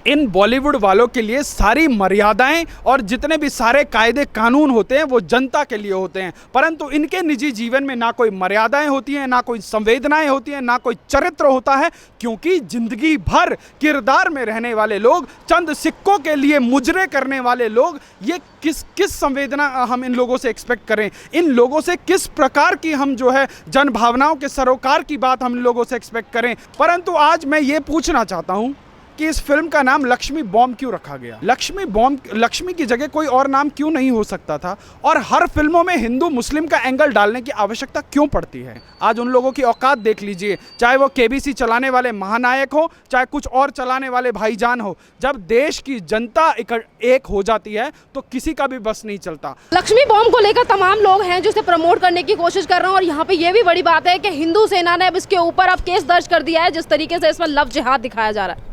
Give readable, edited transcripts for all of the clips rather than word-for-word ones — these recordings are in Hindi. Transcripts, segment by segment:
इन बॉलीवुड वालों के लिए सारी मर्यादाएं और जितने भी सारे कायदे कानून होते हैं वो जनता के लिए होते हैं, परंतु इनके निजी जीवन में ना कोई मर्यादाएं होती हैं, ना कोई संवेदनाएं होती हैं, ना कोई चरित्र होता है, क्योंकि जिंदगी भर किरदार में रहने वाले लोग, चंद सिक्कों के लिए मुजरे करने वाले लोग, ये किस संवेदना हम इन लोगों से एक्सपेक्ट करें? इन लोगों से किस प्रकार की हम जो है जन भावनाओं के सरोकार की बात हम लोगों से एक्सपेक्ट करें? परंतु आज मैं ये पूछना चाहता हूं कि इस फिल्म का नाम लक्ष्मी बॉम्ब क्यों रखा गया? लक्ष्मी की जगह कोई और नाम क्यों नहीं हो सकता था? और हर फिल्मों में हिंदू मुस्लिम का एंगल डालने की आवश्यकता क्यों पड़ती है? आज उन लोगों की औकात देख लीजिए, चाहे वो केबीसी चलाने वाले महानायक हो, चाहे कुछ और चलाने वाले भाईजान हो। जब देश की जनता एक हो जाती है तो किसी का भी बस नहीं चलता। लक्ष्मी बॉम्ब को लेकर तमाम लोग हैं जो इसे प्रमोट करने की कोशिश कर रहे हैं, और यहाँ पे ये भी बड़ी बात है कि हिंदू सेना ने अब इसके ऊपर अब केस दर्ज कर दिया है, जिस तरीके से इसमें लव जिहाद दिखाया जा रहा है।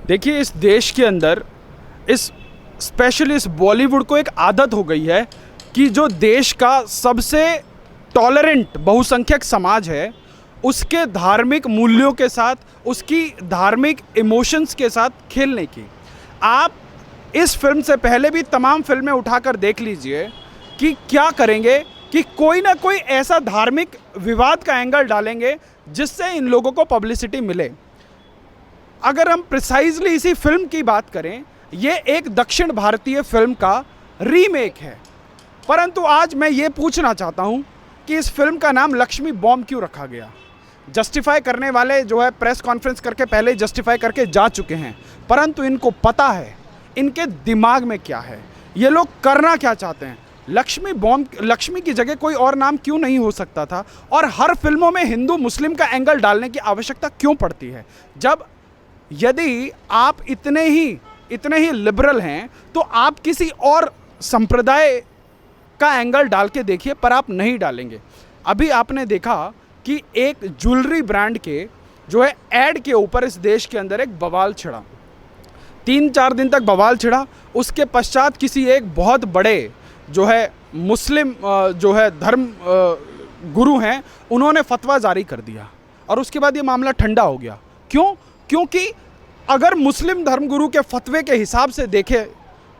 देखिए, इस देश के अंदर स्पेशली इस बॉलीवुड को एक आदत हो गई है कि जो देश का सबसे टॉलरेंट बहुसंख्यक समाज है, उसके धार्मिक मूल्यों के साथ, उसकी धार्मिक इमोशंस के साथ खेलने की। आप इस फिल्म से पहले भी तमाम फिल्में उठाकर देख लीजिए कि क्या करेंगे कि कोई ना कोई ऐसा धार्मिक विवाद का एंगल डालेंगे जिससे इन लोगों को पब्लिसिटी मिले। अगर हम प्रिसाइजली इसी फिल्म की बात करें, ये एक दक्षिण भारतीय फिल्म का रीमेक है, परंतु आज मैं ये पूछना चाहता हूँ कि इस फिल्म का नाम लक्ष्मी बॉम्ब क्यों रखा गया? जस्टिफाई करने वाले जो है प्रेस कॉन्फ्रेंस करके पहले जस्टिफाई करके जा चुके हैं, परंतु इनको पता है इनके दिमाग में क्या है, ये लोग करना क्या चाहते हैं। लक्ष्मी की जगह कोई और नाम क्यों नहीं हो सकता था? और हर फिल्मों में हिंदू मुस्लिम का एंगल डालने की आवश्यकता क्यों पड़ती है? यदि आप इतने ही लिबरल हैं तो आप किसी और संप्रदाय का एंगल डाल के देखिए, पर आप नहीं डालेंगे। अभी आपने देखा कि एक ज्वेलरी ब्रांड के जो है एड के ऊपर इस देश के अंदर एक बवाल छिड़ा, 3-4 दिन तक बवाल छिड़ा। उसके पश्चात किसी एक बहुत बड़े जो है मुस्लिम जो है धर्म गुरु हैं, उन्होंने फतवा जारी कर दिया और उसके बाद ये मामला ठंडा हो गया। क्यों? क्योंकि अगर मुस्लिम धर्मगुरु के फतवे के हिसाब से देखें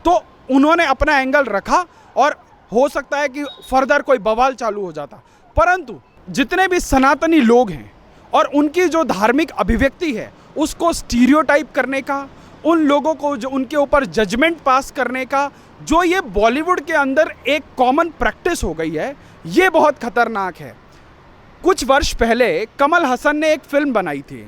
तो उन्होंने अपना एंगल रखा और हो सकता है कि फर्दर कोई बवाल चालू हो जाता, परंतु जितने भी सनातनी लोग हैं और उनकी जो धार्मिक अभिव्यक्ति है उसको स्टीरियोटाइप करने का, उन लोगों को जो उनके ऊपर जजमेंट पास करने का, जो ये बॉलीवुड के अंदर एक कॉमन प्रैक्टिस हो गई है, ये बहुत खतरनाक है। कुछ वर्ष पहले कमल हसन ने एक फिल्म बनाई थी,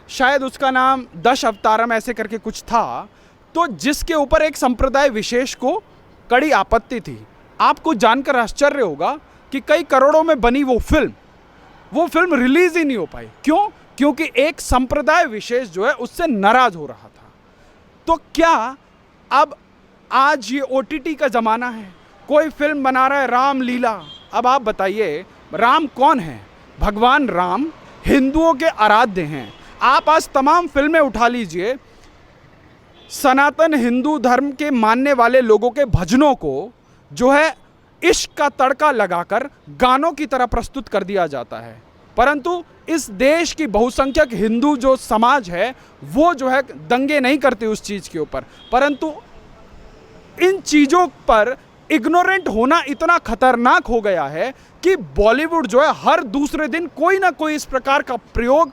शायद उसका नाम दश अवतारम ऐसे करके कुछ था, तो जिसके ऊपर एक संप्रदाय विशेष को कड़ी आपत्ति थी। आपको जानकर आश्चर्य होगा कि कई करोड़ों में बनी वो फिल्म रिलीज ही नहीं हो पाई। क्यों? क्योंकि एक संप्रदाय विशेष जो है उससे नाराज हो रहा था। तो क्या अब आज ये OTT का ज़माना है, कोई फिल्म बना रहा है रामलीला। अब आप बताइए, राम कौन है? भगवान राम हिंदुओं के आराध्य हैं। आप आज तमाम फिल्में उठा लीजिए, सनातन हिंदू धर्म के मानने वाले लोगों के भजनों को जो है इश्क का तड़का लगाकर गानों की तरह प्रस्तुत कर दिया जाता है, परंतु इस देश की बहुसंख्यक हिंदू जो समाज है वो जो है दंगे नहीं करते उस चीज़ के ऊपर, परंतु इन चीज़ों पर इग्नोरेंट होना इतना खतरनाक हो गया है कि बॉलीवुड जो है हर दूसरे दिन कोई ना कोई इस प्रकार का प्रयोग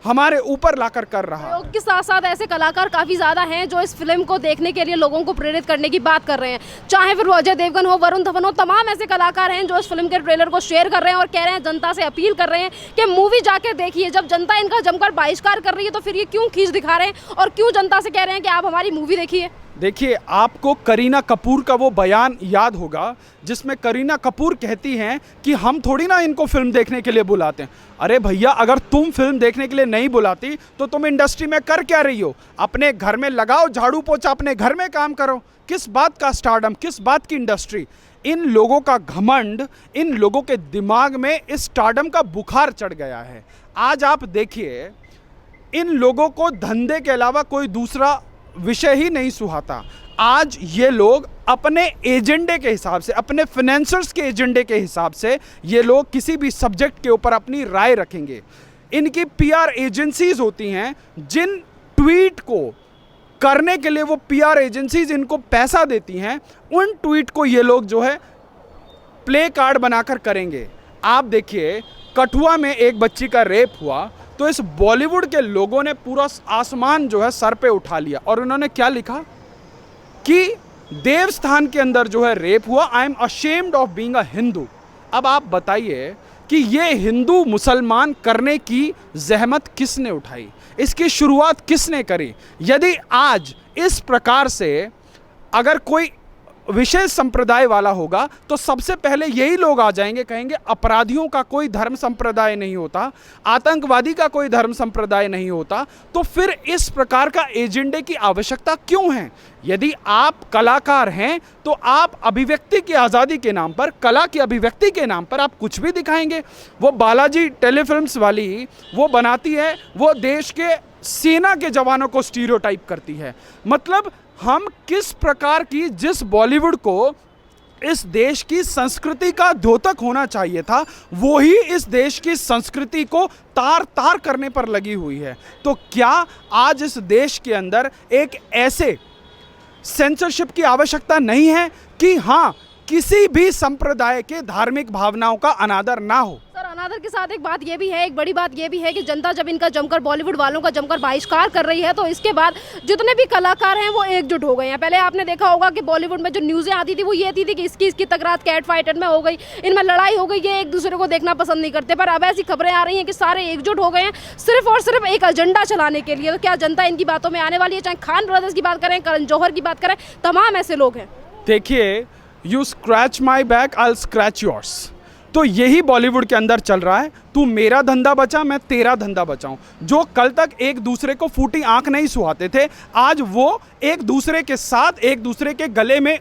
हमारे ऊपर लाकर कर रहा है। प्रयोग के साथ साथ ऐसे कलाकार काफ़ी ज़्यादा हैं जो इस फिल्म को देखने के लिए लोगों को प्रेरित करने की बात कर रहे हैं, चाहे फिर वो अजय देवगन हो, वरुण धवन हो, तमाम ऐसे कलाकार हैं जो इस फिल्म के ट्रेलर को शेयर कर रहे हैं और कह रहे हैं, जनता से अपील कर रहे हैं कि मूवी जाके देखिए। जब जनता इनका जमकर बहिष्कार कर रही है तो फिर ये क्यों खींच दिखा रहे हैं और क्यों जनता से कह रहे हैं कि आप हमारी मूवी देखिए? देखिए, आपको करीना कपूर का वो बयान याद होगा जिसमें करीना कपूर कहती हैं कि हम थोड़ी ना इनको फिल्म देखने के लिए बुलाते हैं। अरे भैया, अगर तुम फिल्म देखने के लिए नहीं बुलाती तो तुम इंडस्ट्री में कर क्या रही हो? अपने घर में लगाओ झाड़ू पोछा, अपने घर में काम करो। किस बात का स्टारडम, किस बात की इंडस्ट्री? इन लोगों का घमंड, इन लोगों के दिमाग में इस स्टारडम का बुखार चढ़ गया है। आज आप देखिए, इन लोगों को धंधे के अलावा कोई दूसरा विषय ही नहीं सुहाता। आज ये लोग अपने एजेंडे के हिसाब से, अपने फाइनेंसर्स के एजेंडे के हिसाब से ये लोग किसी भी सब्जेक्ट के ऊपर अपनी राय रखेंगे। इनकी PR एजेंसीज होती हैं जिन ट्वीट को करने के लिए वो पीआर एजेंसीज इनको पैसा देती हैं, उन ट्वीट को ये लोग जो है प्ले कार्ड बनाकर करेंगे। आप देखिए, कठुआ में एक बच्ची का रेप हुआ तो इस बॉलीवुड के लोगों ने पूरा आसमान जो है सर पे उठा लिया और उन्होंने क्या लिखा कि देवस्थान के अंदर जो है रेप हुआ, I am ashamed of being a Hindu. अब आप बताइए कि ये हिंदू मुसलमान करने की जहमत किसने उठाई, इसकी शुरुआत किसने करी? यदि आज इस प्रकार से अगर कोई विशेष संप्रदाय वाला होगा तो सबसे पहले यही लोग आ जाएंगे, कहेंगे अपराधियों का कोई धर्म संप्रदाय नहीं होता, आतंकवादी का कोई धर्म संप्रदाय नहीं होता, तो फिर इस प्रकार का एजेंडे की आवश्यकता क्यों है? यदि आप कलाकार हैं तो आप अभिव्यक्ति की आज़ादी के नाम पर, कला की अभिव्यक्ति के नाम पर आप कुछ भी दिखाएंगे। वो बालाजी टेलीफिल्म्स वाली वो बनाती है, वो देश के सेना के जवानों को स्टीरियोटाइप करती है। मतलब हम किस प्रकार की, जिस बॉलीवुड को इस देश की संस्कृति का द्योतक होना चाहिए था, वो ही इस देश की संस्कृति को तार तार करने पर लगी हुई है। तो क्या आज इस देश के अंदर एक ऐसे सेंसरशिप की आवश्यकता नहीं है कि हाँ, किसी भी संप्रदाय के धार्मिक भावनाओं का अनादर ना हो? सर, अनादर के साथ एक बात ये भी है, एक बड़ी बात ये भी है कि जनता जब इनका जमकर, बॉलीवुड वालों का जमकर बहिष्कार कर रही है तो इसके बाद जितने भी कलाकार हैं वो एकजुट हो गए हैं। पहले आपने देखा होगा कि बॉलीवुड में जो न्यूज़ें आती थी वो ये थी कि इसकी तकरार कैट फाइटर में हो गई, इनमें लड़ाई हो गई, ये एक दूसरे को देखना पसंद नहीं करते। पर अब ऐसी खबरें आ रही हैं कि सारे एकजुट हो गए हैं सिर्फ और सिर्फ एक एजेंडा चलाने के लिए। तो क्या जनता इनकी बातों में आने वाली है? चाहे खान ब्रदर्स की बात करें, करण जौहर की बात करें, तमाम ऐसे लोग हैं। देखिए, you scratch my back, I will scratch yours. तो यही बॉलीवुड के अंदर चल रहा है, तू मेरा धंधा बचा, मैं तेरा धंधा बचाऊं। जो कल तक एक दूसरे को फूटी आंख नहीं सुहाते थे, आज वो एक दूसरे के साथ, एक दूसरे के गले में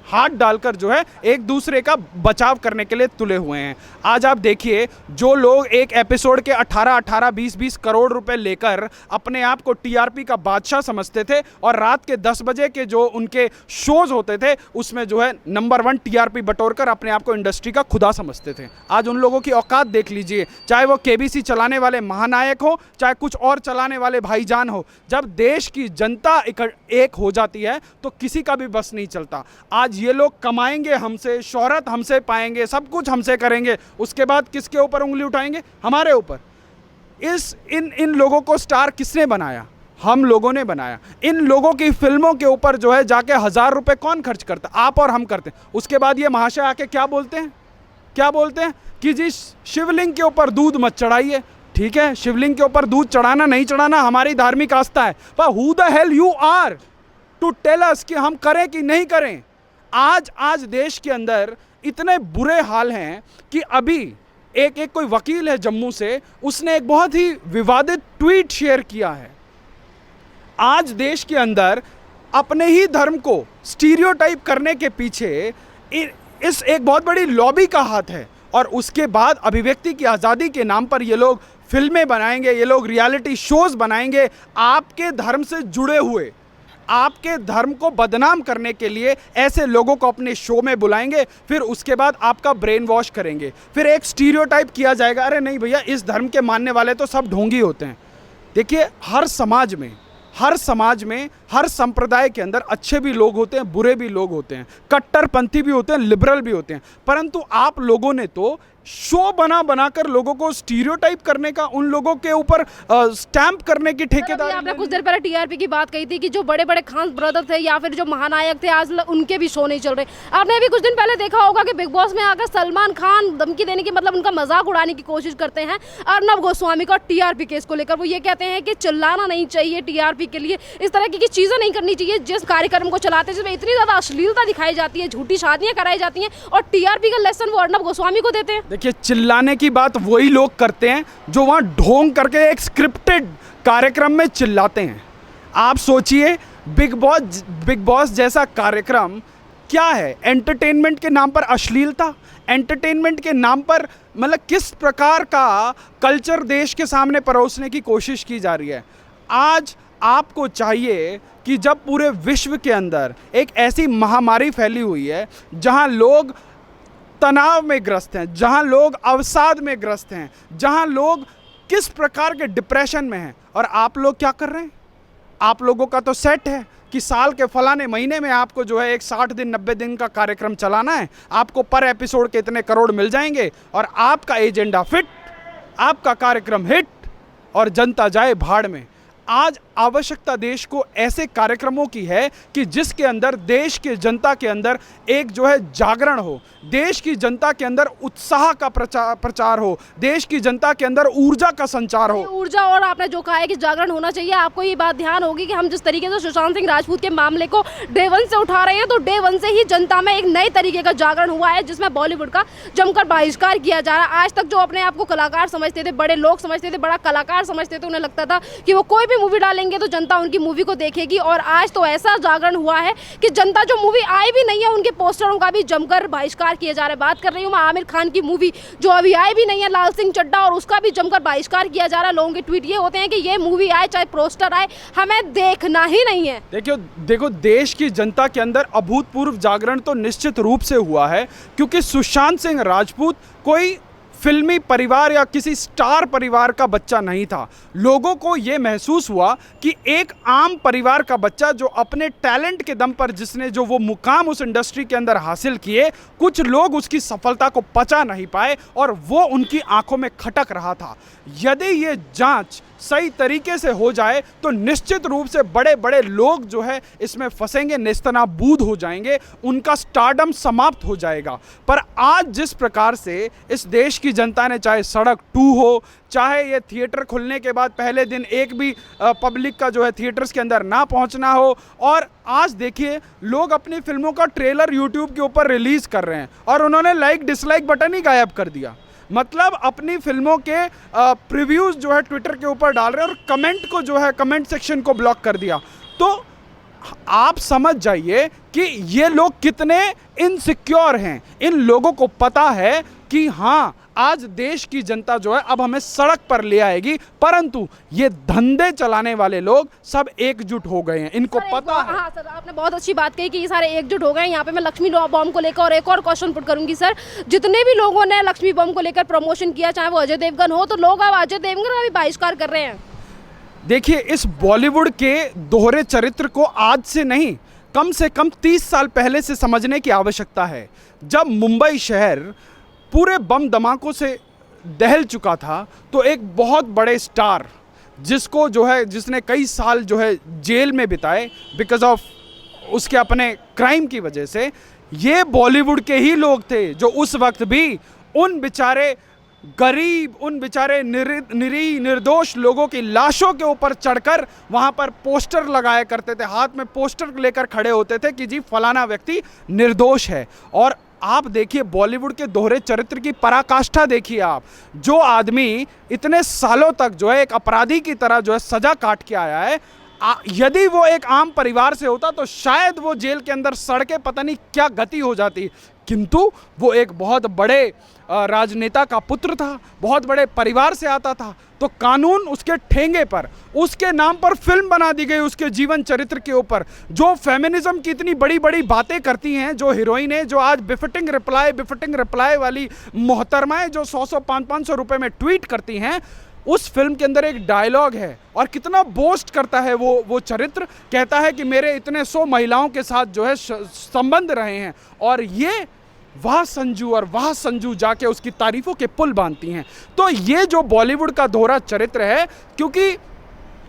हाथ डालकर जो है एक दूसरे का बचाव करने के लिए तुले हुए हैं। आज आप देखिए, जो लोग एक एपिसोड के 18-18, 20-20 करोड़ रुपए लेकर अपने आप को टीआरपी का बादशाह समझते थे और रात के 10 बजे के जो उनके शोज होते थे उसमें जो है नंबर 1 टीआरपी बटोरकर अपने आप को इंडस्ट्री का खुदा समझते थे, आज उन लोगों की औकात देख लीजिए। चाहे वो केबीसी चलाने वाले महानायक हो, चाहे कुछ और चलाने वाले भाईजान हो, जब देश की जनता एक हो जाती है तो किसी का भी बस नहीं चलता। आज ये लोग कमाएंगे हमसे, शोहरत हमसे पाएंगे, सब कुछ हमसे करेंगे, उसके बाद किसके ऊपर उंगली उठाएंगे? हमारे ऊपर। इन लोगों को स्टार किसने बनाया? हम लोगों ने बनाया। इन लोगों की फिल्मों के ऊपर जो है जाके 1000 रुपए कौन खर्च करता? आप और हम करते हैं। उसके बाद ये महाशय आके क्या बोलते हैं? क्या बोलते हैं कि जी शिवलिंग के ऊपर दूध मत चढ़ाइए। ठीक है, शिवलिंग के ऊपर दूध चढ़ाना नहीं चढ़ाना हमारी धार्मिक आस्था है, पर who the hell you are to tell us कि हम करें कि नहीं करें? आज देश के अंदर इतने बुरे हाल हैं कि अभी एक कोई वकील है जम्मू से, उसने एक बहुत ही विवादित ट्वीट शेयर किया है। आज देश के अंदर अपने ही धर्म को स्टीरियोटाइप करने के पीछे इस एक बहुत बड़ी लॉबी का हाथ है, और उसके बाद अभिव्यक्ति की आज़ादी के नाम पर ये लोग फिल्में बनाएंगे, ये लोग रियलिटी शोज बनाएंगे, आपके धर्म से जुड़े हुए, आपके धर्म को बदनाम करने के लिए ऐसे लोगों को अपने शो में बुलाएंगे, फिर उसके बाद आपका ब्रेन वॉश करेंगे, फिर एक स्टीरियोटाइप किया जाएगा, अरे नहीं भैया, इस धर्म के मानने वाले तो सब ढोंगी होते हैं। देखिए, हर समाज में हर संप्रदाय के अंदर अच्छे भी लोग होते हैं, बुरे भी लोग होते हैं, कट्टरपंथी भी होते हैं, लिबरल भी होते हैं, परंतु आप लोगों ने तो शो बनाकर लोगों को स्टीरियोटाइप करने का, उन लोगों के ऊपर स्टैंप करने की ठेकेदारी। आपने कुछ देर पहले टीआरपी की बात कही थी कि जो बड़े बड़े खान ब्रदर थे या फिर जो महानायक थे, आज उनके भी शो नहीं चल रहे। आपने अभी कुछ दिन पहले देखा होगा कि बिग बॉस में आकर सलमान खान धमकी देने की, मतलब उनका मजाक उड़ाने की कोशिश करते हैं अर्नब गोस्वामी का टीआरपी केस को लेकर। वो ये कहते हैं कि चिल्लाना नहीं चाहिए टीआरपी के लिए, इस तरह की चीज़ें नहीं करनी चाहिए। जिस कार्यक्रम को चलाते हैं जिसमें इतनी ज़्यादा अश्लीलता दिखाई जाती है, झूठी शादियाँ कराई जाती हैं, और टीआरपी का लेसन वो अर्नब गोस्वामी को देते हैं। देखिए, चिल्लाने की बात वही लोग करते हैं जो वहां ढोंग करके एक स्क्रिप्टेड कार्यक्रम में चिल्लाते हैं। आप सोचिए, बिग बॉस जैसा कार्यक्रम क्या है? एंटरटेनमेंट के नाम पर अश्लीलता, एंटरटेनमेंट के नाम पर मतलब किस प्रकार का कल्चर देश के सामने परोसने की कोशिश की जा रही है। आज आपको चाहिए कि जब पूरे विश्व के अंदर एक ऐसी महामारी फैली हुई है, जहां लोग तनाव में ग्रस्त हैं, जहां लोग अवसाद में ग्रस्त हैं, जहां लोग किस प्रकार के डिप्रेशन में हैं, और आप लोग क्या कर रहे हैं? आप लोगों का तो सेट है कि साल के फलाने महीने में आपको जो है एक 60 दिन 90 दिन का कार्यक्रम चलाना है, आपको पर एपिसोड के इतने करोड़ मिल जाएंगे और आपका एजेंडा फिट, आपका कार्यक्रम हिट और जनता जाए भाड़ में। आज आवश्यकता देश को ऐसे कार्यक्रमों की है कि जिसके अंदर देश की जनता के अंदर एक जो है जागरण हो, देश की जनता के अंदर उत्साह का प्रचार हो, देश की जनता के अंदर ऊर्जा का संचार हो। ऊर्जा, और आपने जो कहा है कि जागरण होना चाहिए, आपको ये बात ध्यान होगी कि हम जिस तरीके से सुशांत सिंह राजपूत के मामले को डे वन से उठा रहे हैं, तो डे वन से ही जनता में एक नए तरीके का जागरण हुआ है जिसमें बॉलीवुड का जमकर बहिष्कार किया जा रहा है। आज तक जो अपने आप को कलाकार समझते थे, बड़े लोग समझते थे, बड़ा कलाकार समझते थे, उन्हें लगता था कि वो कोई भी मूवी डालेंगे तो जनता उनकी मूवी को देखेगी, और आज तो ऐसा जागरण हुआ है कि जनता जो मूवी आई भी नहीं है उनके पोस्टरों का भी जमकर बहिष्कार किया जा रहा है। बात कर रही हूँ मैं आमिर खान की मूवी जो अभी आई भी नहीं है, लाल सिंह चड्ढा, और उसका भी जमकर बहिष्कार किया जा रहा है। लोगों के ट्वीट ये होते हैं कि ये मूवी आए चाहे पोस्टर आए, हमें देखना ही नहीं है। देखो देश की जनता के अंदर अभूतपूर्व जागरण तो निश्चित रूप से हुआ है, क्योंकि सुशांत सिंह राजपूत कोई फिल्मी परिवार या किसी स्टार परिवार का बच्चा नहीं था। लोगों को ये महसूस हुआ कि एक आम परिवार का बच्चा जो अपने टैलेंट के दम पर जिसने जो वो मुकाम उस इंडस्ट्री के अंदर हासिल किए, कुछ लोग उसकी सफलता को पचा नहीं पाए और वो उनकी आंखों में खटक रहा था। यदि ये जांच सही तरीके से हो जाए तो निश्चित रूप से बड़े बड़े लोग जो है इसमें फंसेंगे, नेस्तनाबूद हो जाएंगे, उनका स्टारडम समाप्त हो जाएगा। पर आज जिस प्रकार से इस देश की जनता ने, चाहे सड़क 2 हो, चाहे ये थिएटर खुलने के बाद पहले दिन एक भी पब्लिक का जो है थिएटर्स के अंदर ना पहुंचना हो, और आज देखिए लोग अपनी फिल्मों का ट्रेलर यूट्यूब के ऊपर रिलीज़ कर रहे हैं और उन्होंने लाइक डिसलाइक बटन ही गायब कर दिया। मतलब अपनी फिल्मों के प्रीव्यूज़ जो है ट्विटर के ऊपर डाल रहे हैं और कमेंट को जो है कमेंट सेक्शन को ब्लॉक कर दिया। तो आप समझ जाइए कि ये लोग कितने इनसिक्योर हैं। इन लोगों को पता है कि हाँ, आज देश की जनता जो है अब हमें सड़क पर ले आएगी, परंतु ये धंधे चलाने वाले लोग सब एकजुट हो गए हैं, इनको पता है। हाँ सर, आपने बहुत अच्छी बात कही कि ये सारे एकजुट हो गए। यहाँ पे मैं लक्ष्मी बॉम्ब को लेकर और एक और क्वेश्चन पुट करूंगी सर। जितने भी लोगों ने लक्ष्मी बॉम्ब को लेकर प्रमोशन किया, चाहे वो अजय देवगन हो, तो लोग अब अजय देवगन का भी बहिष्कार कर रहे हैं। देखिए, इस बॉलीवुड के दोहरे चरित्र को आज से नहीं, कम से कम 30 साल पहले से समझने की आवश्यकता है। जब मुंबई शहर पूरे बम धमाकों से दहल चुका था, तो एक बहुत बड़े स्टार जिसको जो है, जिसने कई साल जो है जेल में बिताए बिकॉज ऑफ उसके अपने क्राइम की वजह से, ये बॉलीवुड के ही लोग थे जो उस वक्त भी उन बेचारे गरीब, उन बेचारे निर्दोष लोगों की लाशों के ऊपर चढ़कर वहाँ पर पोस्टर लगाया करते थे, हाथ में पोस्टर लेकर खड़े होते थे कि जी फलाना व्यक्ति निर्दोष है। और आप देखिए बॉलीवुड के दोहरे चरित्र की पराकाष्ठा देखिए आप। जो आदमी इतने सालों तक जो है एक अपराधी की तरह जो है सजा काट के आया है, यदि वो एक आम परिवार से होता तो शायद वो जेल के अंदर सड़ के पता नहीं क्या गति हो जाती, किंतु वो एक बहुत बड़े राजनेता का पुत्र था, बहुत बड़े परिवार से आता था, तो कानून उसके ठेंगे पर, उसके नाम पर फिल्म बना दी गई उसके जीवन चरित्र के ऊपर। जो फेमिनिज्म की इतनी बड़ी बड़ी बातें करती हैं, जो हीरोइनें जो आज बिफिटिंग रिप्लाई वाली मोहतरमाएं जो 100 500 रुपए में ट्वीट करती हैं, उस फिल्म के अंदर एक डायलॉग है और कितना बोस्ट करता है वो चरित्र, कहता है कि मेरे इतने 100 महिलाओं के साथ जो है संबंध रहे हैं, और ये वाह संजू और वाह संजू जाके उसकी तारीफों के पुल बांधती हैं। तो ये जो बॉलीवुड का दोहरा चरित्र है, क्योंकि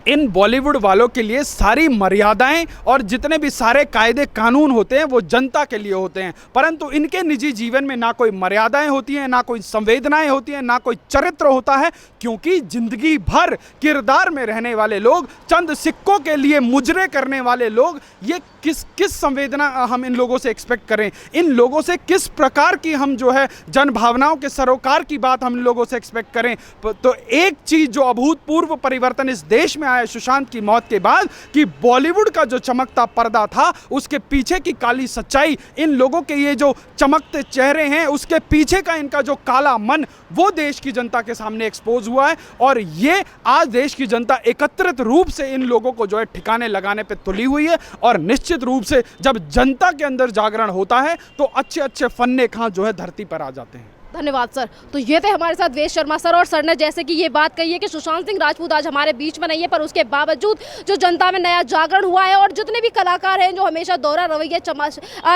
इन बॉलीवुड वालों के लिए सारी मर्यादाएं और जितने भी सारे कायदे कानून होते हैं वो जनता के लिए होते हैं, परंतु इनके निजी जीवन में ना कोई मर्यादाएं होती हैं, ना कोई संवेदनाएं होती हैं, ना कोई चरित्र होता है, क्योंकि जिंदगी भर किरदार में रहने वाले लोग, चंद सिक्कों के लिए मुजरे करने वाले लोग, ये किस संवेदना हम इन लोगों से एक्सपेक्ट करें? इन लोगों से किस प्रकार की हम जो है जन भावनाओं के सरोकार की बात हम लोगों से एक्सपेक्ट करें? तो एक चीज़ जो अभूतपूर्व परिवर्तन इस देश में आया सुशांत की मौत के बाद, कि बॉलीवुड का जो चमकता पर्दा था उसके पीछे की काली सच्चाई, इन लोगों के ये जो चमकते चेहरे हैं उसके पीछे का इनका जो काला मन, वो देश की जनता के सामने एक्सपोज हुआ है। और ये आज देश की जनता एकत्रित रूप से इन लोगों को जो है ठिकाने लगाने पे तुली हुई है, और निश्चित रूप से जब जनता के अंदर जागरण होता है तो अच्छे अच्छे फन्ने खां जो है धरती पर आ जाते हैं। धन्यवाद सर। तो ये थे हमारे साथ वेद शर्मा सर, और सर ने जैसे कि ये बात कही है कि सुशांत सिंह राजपूत आज हमारे बीच में नहीं है, पर उसके बावजूद जो जनता में नया जागरण हुआ है और जितने भी कलाकार हैं जो हमेशा दोहरा रवैया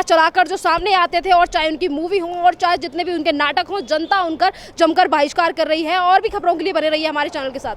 चलाकर जो सामने आते थे, और चाहे उनकी मूवी हो और चाहे जितने भी उनके नाटक हों, जनता उनकर जमकर बहिष्कार कर रही है। और भी खबरों के लिए बने रहिए हमारे चैनल के साथ।